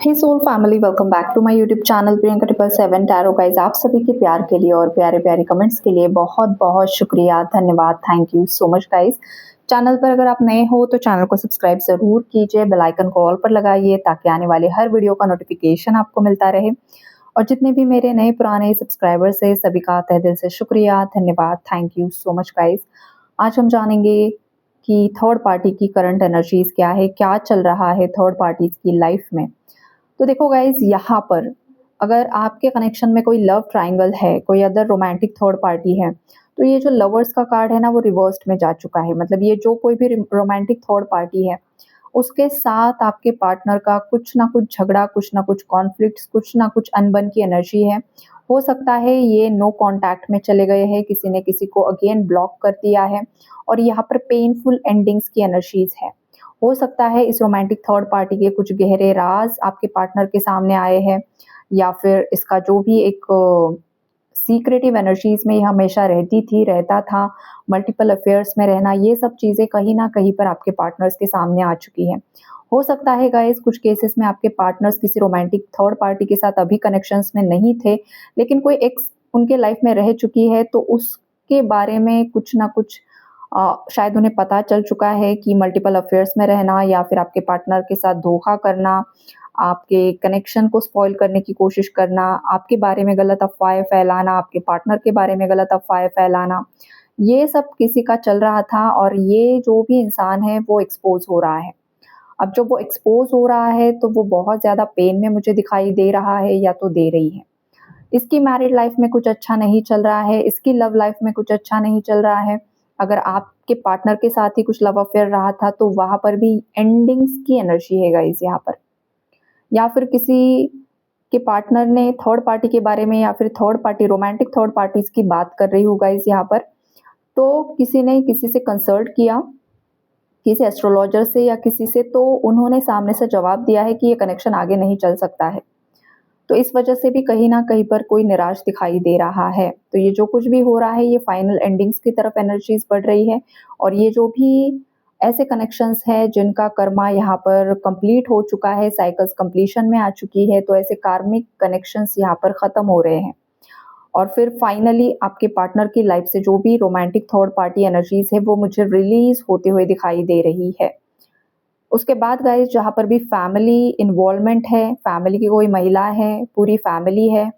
Hey soul family, welcome back to my YouTube channel Priyanka 777 tarot guys. आप सभी के प्यार के लिए और प्यारे प्यारे कमेंट्स के लिए बहुत बहुत शुक्रिया, धन्यवाद, thank you so much guys. Channel पर अगर आप नए हो तो चैनल को सब्सक्राइब जरूर कीजिए, बेल आइकन को ऑल पर लगाइए ताकि आने वाले हर वीडियो का नोटिफिकेशन आपको मिलता रहे। और जितने भी मेरे नए पुराने सब्सक्राइबर्स है सभी का तहे दिल से शुक्रिया, धन्यवाद, thank you so much guys. आज हम जानेंगे कि थर्ड पार्टी की करंट एनर्जीज क्या है, क्या चल रहा है थर्ड पार्टीज की लाइफ में। तो देखो गाइज, यहाँ पर अगर आपके कनेक्शन में कोई लव ट्रायंगल है, कोई अदर रोमांटिक थर्ड पार्टी है, तो ये जो लवर्स का कार्ड है ना वो रिवर्स्ड में जा चुका है। मतलब ये जो कोई भी रोमांटिक थर्ड पार्टी है उसके साथ आपके पार्टनर का कुछ ना कुछ झगड़ा, कुछ ना कुछ कॉन्फ्लिक्ट्स, कुछ ना कुछ अनबन की एनर्जी है। हो सकता है ये नो कांटेक्ट में चले गए हैं, किसी ने किसी को अगेन ब्लॉक कर दिया है और यहाँ पर पेनफुल एंडिंग्स की एनर्जीज है। हो सकता है इस रोमांटिक थर्ड पार्टी के कुछ गहरे राज आपके पार्टनर के सामने आए हैं, या फिर इसका जो भी एक सीक्रेटिव एनर्जीज में ये हमेशा रहता था, मल्टीपल अफेयर्स में रहना, ये सब चीज़ें कहीं ना कहीं पर आपके पार्टनर्स के सामने आ चुकी हैं। हो सकता है गाइस कुछ केसेस में आपके पार्टनर्स किसी रोमांटिक थर्ड पार्टी के साथ अभी कनेक्शंस में नहीं थे, लेकिन कोई एक्स उनके लाइफ में रह चुकी है तो उसके बारे में कुछ ना कुछ शायद उन्हें पता चल चुका है कि मल्टीपल अफेयर्स में रहना या फिर आपके पार्टनर के साथ धोखा करना, आपके कनेक्शन को स्पॉइल करने की कोशिश करना, आपके बारे में गलत अफवाहें फैलाना, आपके पार्टनर के बारे में गलत अफवाहें फैलाना, ये सब किसी का चल रहा था। और ये जो भी इंसान है वो एक्सपोज हो रहा है। अब जब वो एक्सपोज हो रहा है तो वो बहुत ज़्यादा पेन में मुझे दिखाई दे रहा है या तो दे रही है। इसकी मैरिड लाइफ में कुछ अच्छा नहीं चल रहा है, इसकी लव लाइफ में कुछ अच्छा नहीं चल रहा है। अगर आपके पार्टनर के साथ ही कुछ लव अफेयर रहा था तो वहाँ पर भी एंडिंग्स की एनर्जी है गाइस यहाँ पर। या फिर किसी के पार्टनर ने थर्ड पार्टी के बारे में या फिर third party romantic third parties की बात कर रही हो गाइस यहाँ पर, तो किसी ने किसी से कंसल्ट किया, किसी एस्ट्रोलॉजर से या किसी से, तो उन्होंने सामने से जवाब दिया है कि ये कनेक्शन आगे नहीं चल सकता है। तो इस वजह से भी कहीं ना कहीं पर कोई निराश दिखाई दे रहा है। तो ये जो कुछ भी हो रहा है ये फाइनल एंडिंग्स की तरफ एनर्जीज बढ़ रही है। और ये जो भी ऐसे कनेक्शंस है जिनका कर्मा यहाँ पर कंप्लीट हो चुका है, साइकिल्स कंप्लीशन में आ चुकी है, तो ऐसे कार्मिक कनेक्शंस यहाँ पर ख़त्म हो रहे हैं। और फिर फाइनली आपके पार्टनर की लाइफ से जो भी रोमांटिक थर्ड पार्टी एनर्जीज है वो मुझे रिलीज होते हुए दिखाई दे रही है। उसके बाद गाइस जहाँ पर भी फैमिली इन्वॉल्वमेंट है, फैमिली की कोई महिला है, पूरी फैमिली है,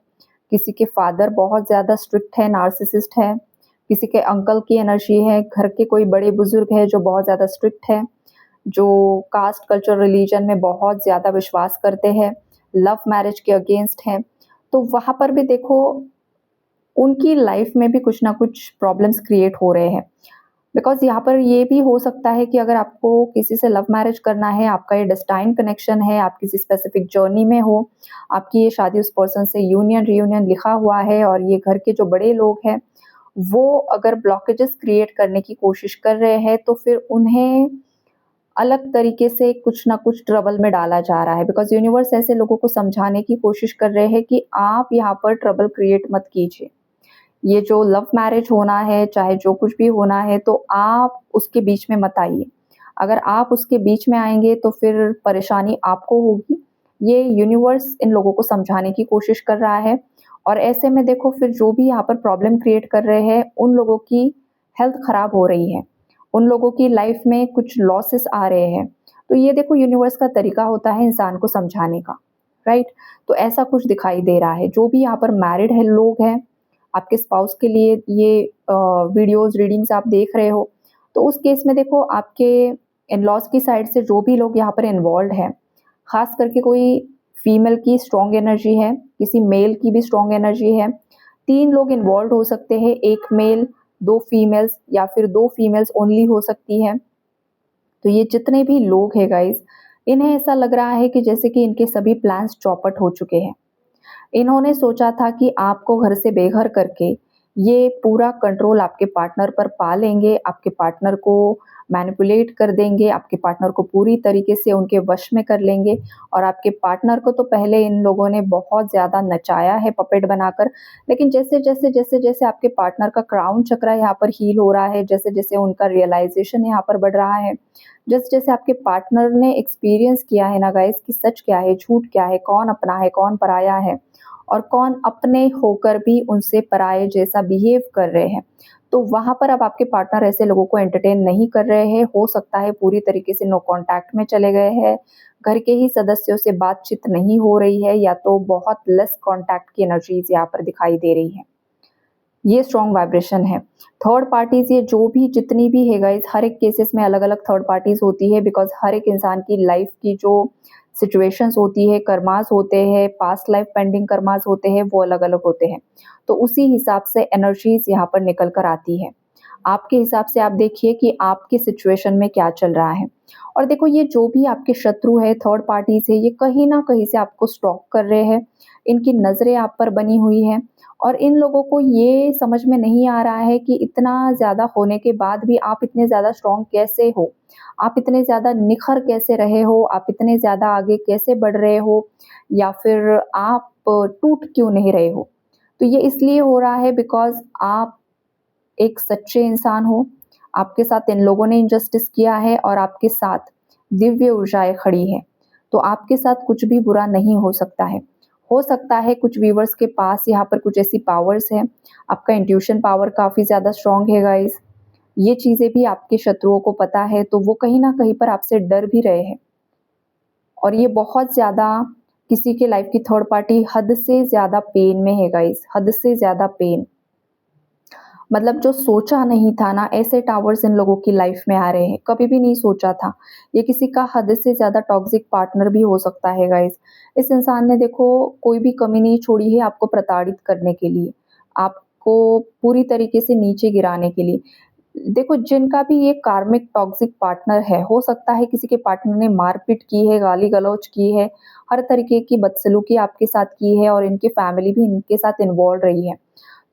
किसी के फादर बहुत ज़्यादा स्ट्रिक्ट है, नार्सिसिस्ट है, किसी के अंकल की एनर्जी है, घर के कोई बड़े बुजुर्ग है जो बहुत ज़्यादा स्ट्रिक्ट है, जो कास्ट कल्चर रिलीजन में बहुत ज़्यादा विश्वास करते हैं, लव मैरिज के अगेंस्ट हैं, तो वहाँ पर भी देखो उनकी लाइफ में भी कुछ ना कुछ प्रॉब्लम्स क्रिएट हो रहे हैं। बिकॉज़ यहाँ पर ये भी हो सकता है कि अगर आपको किसी से लव मैरिज करना है, आपका ये डेस्टाइन कनेक्शन है, आप किसी स्पेसिफिक जर्नी में हो, आपकी ये शादी उस पर्सन से यूनियन रियूनियन लिखा हुआ है और ये घर के जो बड़े लोग हैं, वो अगर ब्लॉकेजेस क्रिएट करने की कोशिश कर रहे हैं तो फिर उन्हें अलग तरीके से कुछ ना कुछ ट्रबल में डाला जा रहा है। बिकॉज़ यूनिवर्स ऐसे लोगों को समझाने की कोशिश कर रहे हैं कि आप यहाँ पर ट्रबल क्रिएट मत कीजिए। ये जो लव मैरिज होना है, चाहे जो कुछ भी होना है, तो आप उसके बीच में मत आइए। अगर आप उसके बीच में आएँगे तो फिर परेशानी आपको होगी। ये यूनिवर्स इन लोगों को समझाने की कोशिश कर रहा है। और ऐसे में देखो फिर जो भी यहाँ पर प्रॉब्लम क्रिएट कर रहे हैं, उन लोगों की हेल्थ ख़राब हो रही है। उन लोगों की लाइफ में कुछ लॉसेस आ रहे हैं। तो ये देखो यूनिवर्स का तरीका होता है इंसान को समझाने का, राइट? तो ऐसा कुछ दिखाई दे रहा है। जो भी यहाँ पर मैरिड है लोग हैं, आपके स्पाउस के लिए ये वीडियोज़ रीडिंग्स आप देख रहे हो, तो उस केस में देखो आपके इन-लॉज़ की साइड से जो भी लोग यहाँ पर इन्वॉल्व्ड हैं, ख़ास करके कोई फीमेल की स्ट्रॉन्ग एनर्जी है, किसी मेल की भी स्ट्रॉन्ग एनर्जी है। 3 लोग इन्वॉल्व्ड हो सकते हैं, 1 मेल, 2 फीमेल्स या फिर 2 फीमेल्स ओनली हो सकती हैं। तो ये जितने भी लोग हैं गाइज़, इन्हें ऐसा लग रहा है कि जैसे कि इनके सभी प्लान्स चौपट हो चुके हैं। इन्होंने सोचा था कि आपको घर से बेघर करके ये पूरा कंट्रोल आपके पार्टनर पर पा लेंगे, आपके पार्टनर को मैनिपुलेट कर देंगे, आपके पार्टनर को पूरी तरीके से उनके वश में कर लेंगे। और आपके पार्टनर को तो पहले इन लोगों ने बहुत ज़्यादा नचाया है पपेट बनाकर, लेकिन जैसे-जैसे आपके पार्टनर का क्राउन चक्र यहाँ पर हील हो रहा है, जैसे-जैसे उनका रियलाइज़ेशन यहाँ पर बढ़ रहा है, जैसे-जैसे आपके पार्टनर ने एक्सपीरियंस किया है ना गाइस कि सच क्या है, झूठ क्या है, कौन अपना है, कौन पराया है और कौन अपने होकर भी उनसे पराये जैसा बिहेव कर रहे हैं। तो वहाँ पर अब आपके पार्टनर ऐसे लोगों को एंटरटेन नहीं कर रहे हैं, हो सकता है पूरी तरीके से नो कॉन्टैक्ट में चले गए हैं, घर के ही सदस्यों से बातचीत नहीं हो रही है या तो बहुत लेस कॉन्टैक्ट की एनर्जीज़ यहाँ पर दिखाई दे रही है। ये स्ट्रॉन्ग वाइब्रेशन है। थर्ड पार्टीज़ ये जो भी जितनी भी है गाइस, हर एक केसेस में अलग-अलग थर्ड पार्टीज़ होती है, बिकॉज़ हर एक इंसान की लाइफ़ की जो सिचुएशंस होती है, कर्मास होते हैं, पास्ट लाइफ पेंडिंग कर्मास होते हैं, वो अलग-अलग होते हैं। तो उसी हिसाब से एनर्जीज़ यहाँ पर निकल कर आती है। आपके हिसाब से आप देखिए कि आपके सिचुएशन में क्या चल रहा है। और देखो ये जो भी आपके शत्रु है, थर्ड पार्टीज़ है, ये कहीं न कहीं से आपको स्टॉक कर रहे हैं। इनकी नज़रें आप पर बनी हुई हैं और इन लोगों को ये समझ में नहीं आ रहा है कि इतना ज़्यादा होने के बाद भी आप इतने ज़्यादा स्ट्रॉन्ग कैसे हो? आप इतने ज़्यादा निखर कैसे रहे हो? आप इतने ज़्यादा आगे कैसे बढ़ रहे हो? या फिर आप टूट क्यों नहीं रहे हो? तो ये इसलिए हो रहा है बिकॉज़ आप एक सच्चे इंसान हो, आपके साथ इन लोगों ने इनजस्टिस किया है और आपके साथ दिव्य ऊर्जाएँ खड़ी हैं, तो आपके साथ कुछ भी बुरा नहीं हो सकता है। हो सकता है कुछ व्यूअर्स के पास यहाँ पर कुछ ऐसी पावर्स हैं, आपका इंट्यूशन पावर काफ़ी ज़्यादा स्ट्रॉन्ग है गाइज़, ये चीज़ें भी आपके शत्रुओं को पता है, तो वो कहीं न कहीं पर आपसे डर भी रहे हैं। और ये बहुत ज़्यादा किसी के लाइफ़ की थर्ड पार्टी हद से ज़्यादा पेन में है गाइज़, हद से ज़्यादा पेन। मतलब जो सोचा नहीं था ना, ऐसे टावर्स इन लोगों की लाइफ में आ रहे हैं, कभी भी नहीं सोचा था। ये किसी का हद से ज़्यादा टॉक्सिक पार्टनर भी हो सकता है गाइस। इस इंसान ने देखो कोई भी कमी नहीं छोड़ी है आपको प्रताड़ित करने के लिए, आपको पूरी तरीके से नीचे गिराने के लिए। देखो जिनका भी ये कार्मिक टॉक्सिक पार्टनर है, हो सकता है किसी के पार्टनर ने मारपीट की है, गाली-गलौज की है, हर तरीके की बदसलूकी आपके साथ की है और इनकी फैमिली भी इनके साथ इन्वॉल्व रही है।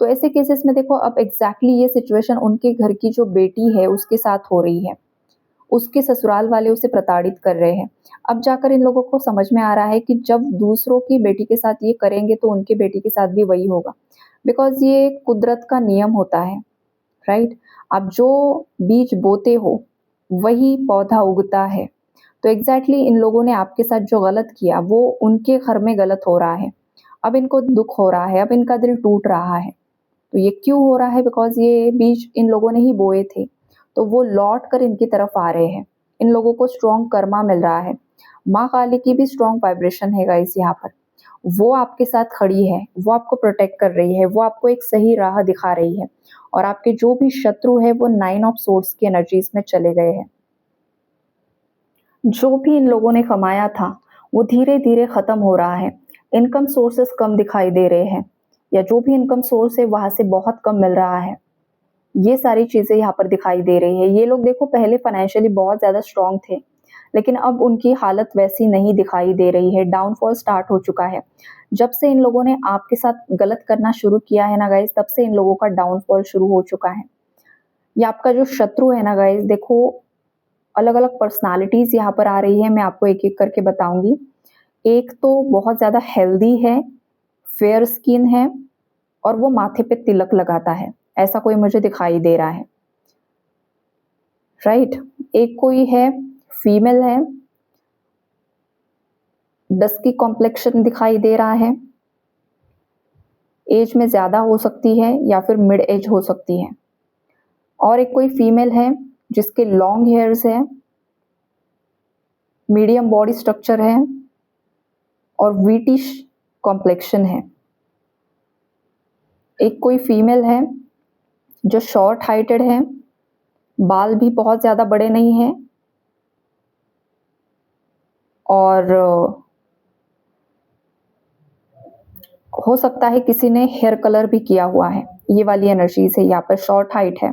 तो ऐसे केसेस में देखो अब एग्ज़ैक्टली ये सिचुएशन उनके घर की जो बेटी है उसके साथ हो रही है। उसके ससुराल वाले उसे प्रताड़ित कर रहे हैं। अब जाकर इन लोगों को समझ में आ रहा है कि जब दूसरों की बेटी के साथ ये करेंगे तो उनकी बेटी के साथ भी वही होगा। बिकॉज़ ये कुदरत का नियम होता है, राइट? आप जो बीज बोते हो, वही पौधा उगता है। तो एग्ज़ैक्टली इन लोगों ने आपके साथ जो गलत किया वो उनके घर में गलत हो रहा है। अब इनको दुःख हो रहा है, अब इनका दिल टूट रहा है। तो ये क्यों हो रहा है? बिकॉज़ ये बीज इन लोगों ने ही बोए थे, तो वो लौट कर इनकी तरफ आ रहे हैं। इन लोगों को स्ट्रॉन्ग कर्मा मिल रहा है। माँ काली की भी स्ट्रॉन्ग वाइब्रेशन है गाइस यहाँ पर। वो आपके साथ खड़ी है, वो आपको प्रोटेक्ट कर रही है, वो आपको एक सही राह दिखा रही है और आपके जो भी शत्रु हैं वो 9 ऑफ सोर्ड्स की एनर्जीज़ में चले गए हैं। जो भी इन लोगों ने कमाया था, वो धीरे-धीरे ख़त्म हो रहा है। इनकम सोर्सेज़ कम दिखाई दे रहे हैं या जो भी इनकम सोर्स है वहाँ से बहुत कम मिल रहा है। ये सारी चीज़ें यहाँ पर दिखाई दे रही है। ये लोग देखो पहले फाइनेंशियली बहुत ज़्यादा स्ट्रॉन्ग थे, लेकिन अब उनकी हालत वैसी नहीं दिखाई दे रही है, डाउनफॉल स्टार्ट हो चुका है। जब से इन लोगों ने आपके साथ गलत करना शुरू किया है ना गाइज़, तब से इन लोगों का डाउनफॉल शुरू हो चुका है। ये आपका जो शत्रु है ना गाइज़, देखो अलग-अलग पर्सनैलिटीज़ यहाँ पर आ रही है, मैं आपको एक-एक करके बताऊँगी। एक तो बहुत ज़्यादा हेल्दी है, फेयर स्किन है और वो माथे पे तिलक लगाता है, ऐसा कोई मुझे दिखाई दे रहा है, राइट? एक कोई है, फीमेल है, डस्की कॉम्प्लेक्शन दिखाई दे रहा है, एज में ज़्यादा हो सकती है या फिर मिड एज हो सकती है। और एक कोई फीमेल है जिसके लॉन्ग हेयर्स है, मीडियम बॉडी स्ट्रक्चर है और व्हीटिश कॉम्प्लेक्शन है। एक कोई फीमेल है जो शॉर्ट हाइटेड है, बाल भी बहुत ज़्यादा बड़े नहीं हैं और हो सकता है किसी ने हेयर कलर भी किया हुआ है। ये वाली एनर्जीज़ है, यहाँ पर शॉर्ट हाइट है,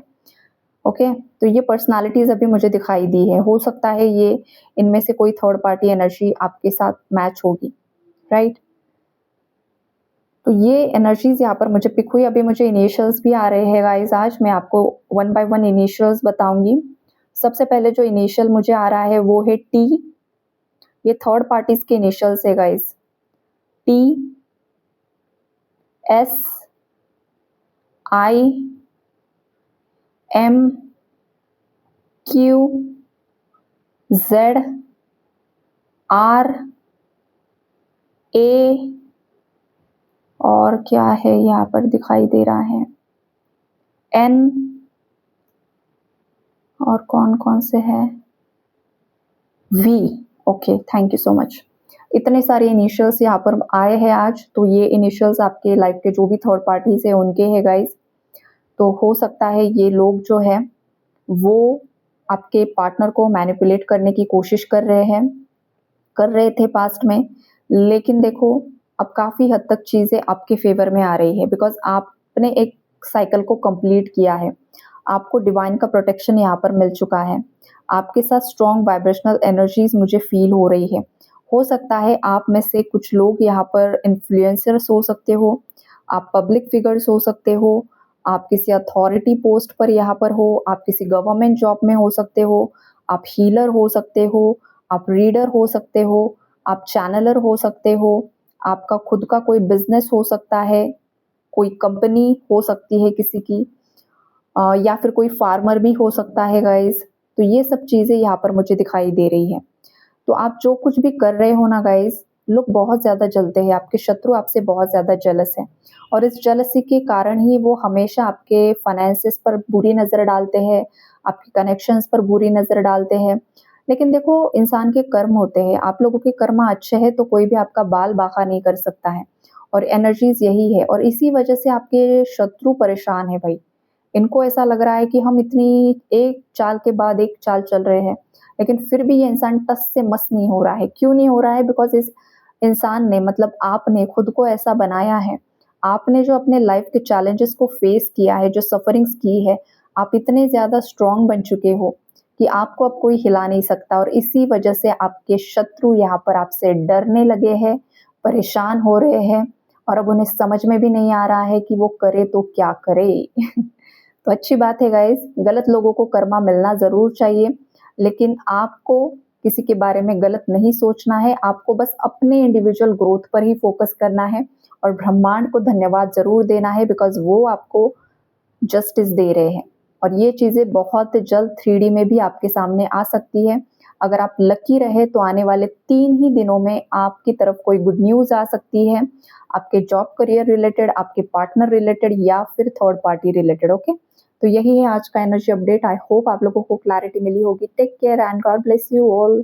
ओके? तो ये पर्सनैलिटीज़ अभी मुझे दिखाई दी है। हो सकता है ये इनमें से कोई थर्ड पार्टी एनर्जी आपके साथ मैच होगी, राइट? तो ये एनर्जीज यहाँ पर मुझे पिक हुई। अभी मुझे इनिशियल्स भी आ रहे हैं गाइस। आज मैं आपको वन बाय वन इनिशियल्स बताऊंगी। सबसे पहले जो इनिशियल मुझे आ रहा है वो है टी। ये थर्ड पार्टीज के इनिशियल्स है guys. T, S, I, M, Q, Z, R, A, और क्या है यहाँ पर दिखाई दे रहा है, एन, और कौन कौन से है, V. Okay, thank you so much. इतने सारे इनिशियल्स यहाँ पर आए हैं आज। तो ये इनिशियल्स आपके लाइफ के जो भी थर्ड पार्टीज है उनके हैं गाइस। तो हो सकता है ये लोग जो है वो आपके पार्टनर को मैनिपुलेट करने की कोशिश कर रहे थे पास्ट में। लेकिन देखो अब काफ़ी हद तक चीज़ें आपके फेवर में आ रही है, बिकॉज आपने एक साइकिल को कंप्लीट किया है। आपको डिवाइन का प्रोटेक्शन यहाँ पर मिल चुका है। आपके साथ स्ट्रॉन्ग वाइब्रेशनल एनर्जीज मुझे फील हो रही है। हो सकता है आप में से कुछ लोग यहाँ पर इन्फ्लुएंसर्स हो सकते हो, आप पब्लिक फिगर्स हो सकते हो, आप किसी अथॉरिटी पोस्ट पर यहाँ पर हो, आप किसी गवर्नमेंट जॉब में हो सकते हो, आप हीलर हो सकते हो, आप रीडर हो सकते हो, आप चैनलर हो सकते हो, आपका खुद का कोई बिजनेस हो सकता है, कोई कंपनी हो सकती है किसी की, या फिर कोई फार्मर भी हो सकता है गाइज। तो ये सब चीज़ें यहाँ पर मुझे दिखाई दे रही है। तो आप जो कुछ भी कर रहे हो ना गाइज, लोग बहुत ज़्यादा जलते हैं, आपके शत्रु आपसे बहुत ज़्यादा जेलस है, और इस जेलसी के कारण ही वो हमेशा आपके फाइनेंसेस पर बुरी नज़र डालते हैं, आपके कनेक्शंस पर बुरी नज़र डालते हैं। लेकिन देखो इंसान के कर्म होते हैं, आप लोगों के कर्म अच्छे हैं तो कोई भी आपका बाल बांका नहीं कर सकता है, और एनर्जीज यही है, और इसी वजह से आपके शत्रु परेशान है भाई। इनको ऐसा लग रहा है कि हम इतनी एक चाल के बाद एक चाल चल रहे हैं, लेकिन फिर भी ये इंसान टस से मस नहीं हो रहा है। क्यों नहीं हो रहा है? बिकॉज इस इंसान ने, मतलब आपने खुद को ऐसा बनाया है, आपने जो अपने लाइफ के चैलेंजेस को फेस किया है, जो सफरिंग्स की है, आप इतने ज़्यादा स्ट्रॉन्ग बन चुके हो कि आपको अब कोई हिला नहीं सकता, और इसी वजह से आपके शत्रु यहाँ पर आपसे डरने लगे हैं, परेशान हो रहे हैं, और अब उन्हें समझ में भी नहीं आ रहा है कि वो करे तो क्या करे। तो अच्छी बात है गाइस, गलत लोगों को कर्मा मिलना ज़रूर चाहिए, लेकिन आपको किसी के बारे में गलत नहीं सोचना है। आपको बस अपने इंडिविजुअल ग्रोथ पर ही फोकस करना है, और ब्रह्मांड को धन्यवाद ज़रूर देना है, बिकॉज वो आपको जस्टिस दे रहे हैं। और ये चीज़ें बहुत जल्द 3D में भी आपके सामने आ सकती है। अगर आप लकी रहे तो आने वाले 3 ही दिनों में आपकी तरफ कोई गुड न्यूज़ आ सकती है, आपके जॉब करियर रिलेटेड, आपके पार्टनर रिलेटेड, या फिर थर्ड पार्टी रिलेटेड। ओके, तो यही है आज का एनर्जी अपडेट। आई होप आप लोगों को क्लैरिटी मिली होगी। Take care and God bless you all.